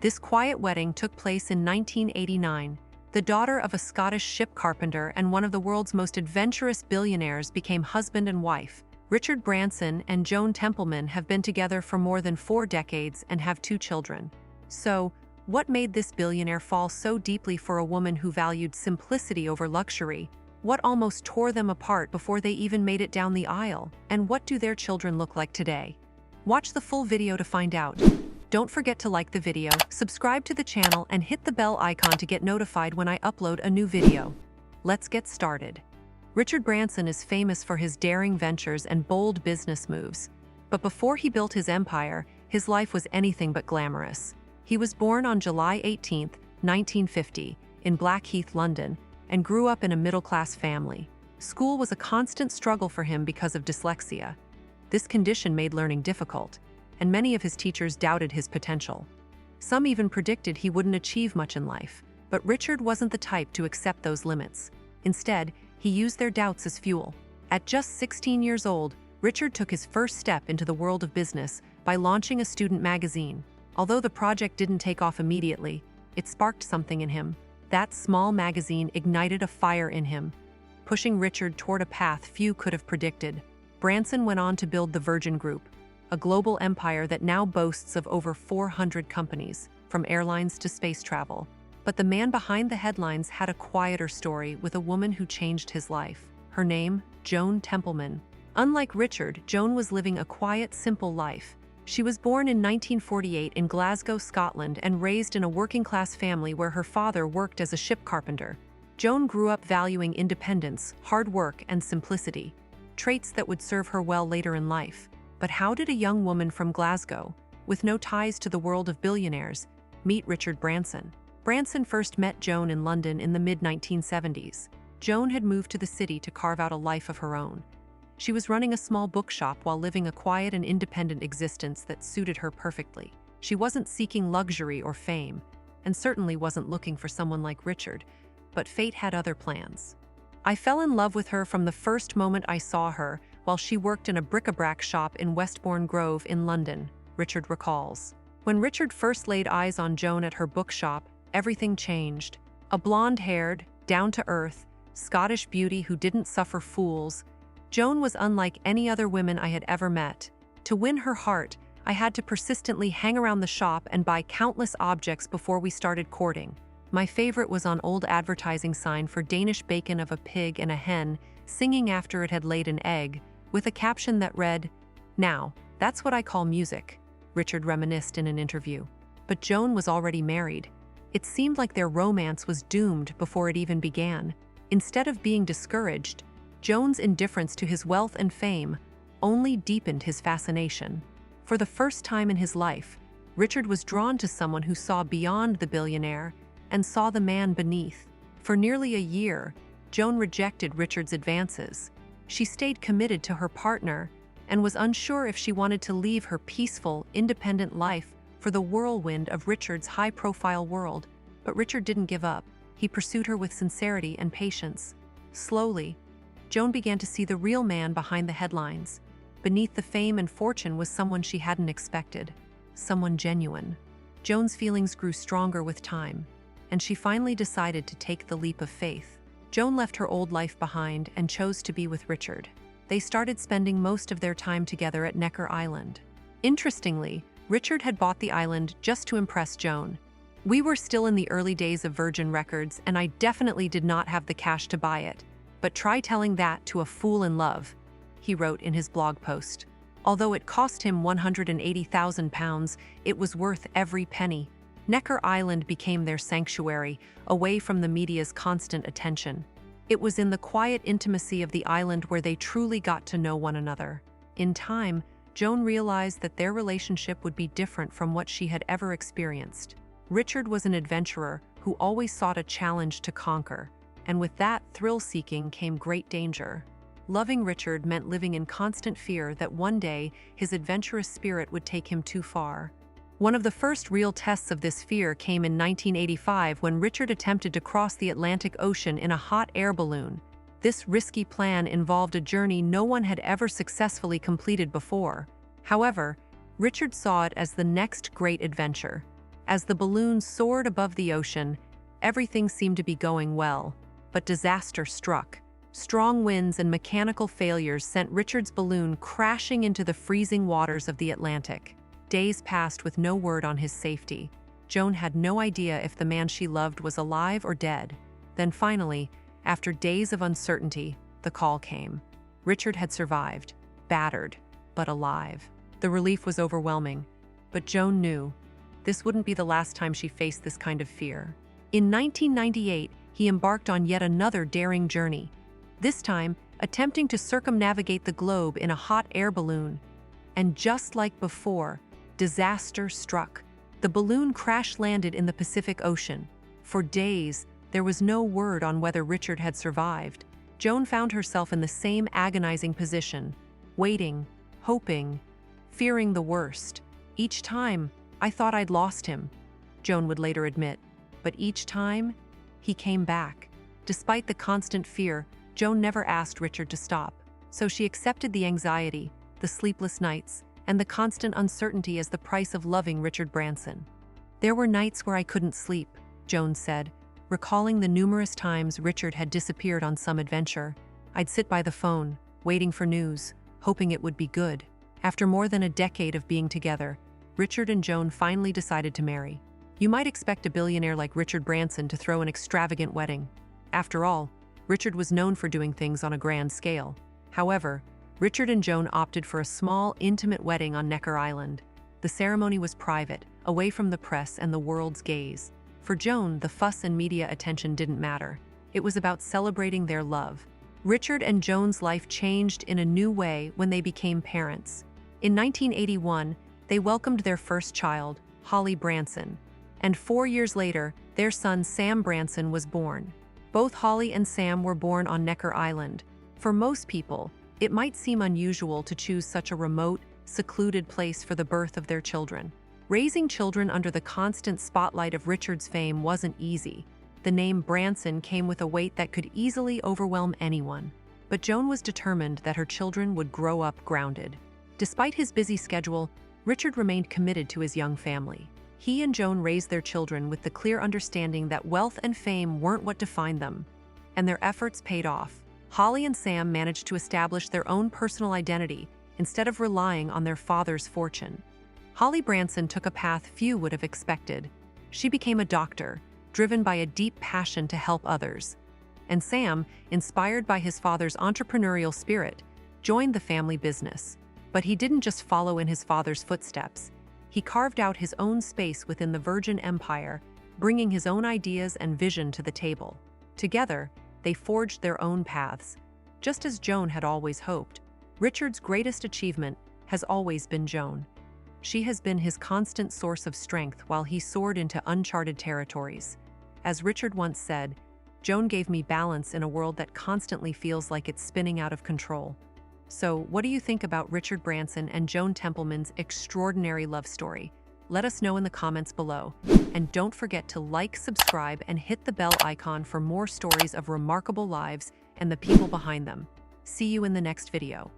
This quiet wedding took place in 1989. The daughter of a Scottish ship carpenter and one of the world's most adventurous billionaires became husband and wife. Richard Branson and Joan Templeman have been together for more than 4 decades and have 2 children. So, what made this billionaire fall so deeply for a woman who valued simplicity over luxury? What almost tore them apart before they even made it down the aisle? And what do their children look like today? Watch the full video to find out. Don't forget to like the video, subscribe to the channel, and hit the bell icon to get notified when I upload a new video. Let's get started. Richard Branson is famous for his daring ventures and bold business moves. But before he built his empire, his life was anything but glamorous. He was born on July 18, 1950, in Blackheath, London, and grew up in a middle-class family. School was a constant struggle for him because of dyslexia. This condition made learning difficult, and many of his teachers doubted his potential. Some even predicted he wouldn't achieve much in life, but Richard wasn't the type to accept those limits. Instead, he used their doubts as fuel. At just 16 years old, Richard took his first step into the world of business by launching a student magazine. Although the project didn't take off immediately, it sparked something in him. That small magazine ignited a fire in him, pushing Richard toward a path few could have predicted. Branson went on to build the Virgin Group, a global empire that now boasts of over 400 companies, from airlines to space travel. But the man behind the headlines had a quieter story with a woman who changed his life. Her name, Joan Templeman. Unlike Richard, Joan was living a quiet, simple life. She was born in 1948 in Glasgow, Scotland, and raised in a working-class family where her father worked as a ship carpenter. Joan grew up valuing independence, hard work, and simplicity, traits that would serve her well later in life. But how did a young woman from Glasgow, with no ties to the world of billionaires, meet Richard Branson? Branson first met Joan in London in the mid-1970s. Joan had moved to the city to carve out a life of her own. She was running a small bookshop while living a quiet and independent existence that suited her perfectly. She wasn't seeking luxury or fame, and certainly wasn't looking for someone like Richard, but fate had other plans. I fell in love with her from the first moment I saw her while she worked in a bric-a-brac shop in Westbourne Grove in London, Richard recalls. When Richard first laid eyes on Joan at her bookshop, everything changed. A blonde-haired, down-to-earth, Scottish beauty who didn't suffer fools, Joan was unlike any other woman I had ever met. To win her heart, I had to persistently hang around the shop and buy countless objects before we started courting. My favorite was an old advertising sign for Danish bacon of a pig and a hen singing after it had laid an egg, with a caption that read, "Now, that's what I call music," Richard reminisced in an interview. But Joan was already married. It seemed like their romance was doomed before it even began. Instead of being discouraged, Joan's indifference to his wealth and fame only deepened his fascination. For the first time in his life, Richard was drawn to someone who saw beyond the billionaire and saw the man beneath. For nearly a year, Joan rejected Richard's advances. She stayed committed to her partner and was unsure if she wanted to leave her peaceful, independent life for the whirlwind of Richard's high-profile world. But Richard didn't give up. He pursued her with sincerity and patience. Slowly, Joan began to see the real man behind the headlines. Beneath the fame and fortune was someone she hadn't expected, someone genuine. Joan's feelings grew stronger with time, and she finally decided to take the leap of faith. Joan left her old life behind and chose to be with Richard. They started spending most of their time together at Necker Island. Interestingly, Richard had bought the island just to impress Joan. "We were still in the early days of Virgin Records, and I definitely did not have the cash to buy it. But try telling that to a fool in love," he wrote in his blog post. Although it cost him £180,000, it was worth every penny. Necker Island became their sanctuary, away from the media's constant attention. It was in the quiet intimacy of the island where they truly got to know one another. In time, Joan realized that their relationship would be different from what she had ever experienced. Richard was an adventurer who always sought a challenge to conquer, and with that thrill-seeking came great danger. Loving Richard meant living in constant fear that one day his adventurous spirit would take him too far. One of the first real tests of this fear came in 1985 when Richard attempted to cross the Atlantic Ocean in a hot air balloon. This risky plan involved a journey no one had ever successfully completed before. However, Richard saw it as the next great adventure. As the balloon soared above the ocean, everything seemed to be going well, but disaster struck. Strong winds and mechanical failures sent Richard's balloon crashing into the freezing waters of the Atlantic. Days passed with no word on his safety. Joan had no idea if the man she loved was alive or dead. Then finally, after days of uncertainty, the call came. Richard had survived, battered, but alive. The relief was overwhelming, but Joan knew this wouldn't be the last time she faced this kind of fear. In 1998, he embarked on yet another daring journey, this time attempting to circumnavigate the globe in a hot air balloon. And just like before, disaster struck. The balloon crash-landed in the Pacific Ocean. For days, there was no word on whether Richard had survived. Joan found herself in the same agonizing position, waiting, hoping, fearing the worst. Each time, I thought I'd lost him, Joan would later admit. But each time, he came back. Despite the constant fear, Joan never asked Richard to stop. So she accepted the anxiety, the sleepless nights, and the constant uncertainty as the price of loving Richard Branson. There were nights where I couldn't sleep, Joan said, recalling the numerous times Richard had disappeared on some adventure. I'd sit by the phone, waiting for news, hoping it would be good. After more than a decade of being together, Richard and Joan finally decided to marry. You might expect a billionaire like Richard Branson to throw an extravagant wedding. After all, Richard was known for doing things on a grand scale. However, Richard and Joan opted for a small, intimate wedding on Necker Island. The ceremony was private, away from the press and the world's gaze. For Joan, the fuss and media attention didn't matter. It was about celebrating their love. Richard and Joan's life changed in a new way when they became parents. In 1981, they welcomed their first child, Holly Branson. And 4 years later, their son Sam Branson was born. Both Holly and Sam were born on Necker Island. For most people, it might seem unusual to choose such a remote, secluded place for the birth of their children. Raising children under the constant spotlight of Richard's fame wasn't easy. The name Branson came with a weight that could easily overwhelm anyone. But Joan was determined that her children would grow up grounded. Despite his busy schedule, Richard remained committed to his young family. He and Joan raised their children with the clear understanding that wealth and fame weren't what defined them. And their efforts paid off. Holly and Sam managed to establish their own personal identity instead of relying on their father's fortune. Holly Branson took a path few would have expected. She became a doctor, driven by a deep passion to help others. And Sam, inspired by his father's entrepreneurial spirit, joined the family business. But he didn't just follow in his father's footsteps. He carved out his own space within the Virgin Empire, bringing his own ideas and vision to the table. Together, they forged their own paths. Just as Joan had always hoped, Richard's greatest achievement has always been Joan. She has been his constant source of strength while he soared into uncharted territories. As Richard once said, "Joan gave me balance in a world that constantly feels like it's spinning out of control." So, what do you think about Richard Branson and Joan Templeman's extraordinary love story? Let us know in the comments below. And don't forget to like, subscribe, and hit the bell icon for more stories of remarkable lives and the people behind them. See you in the next video.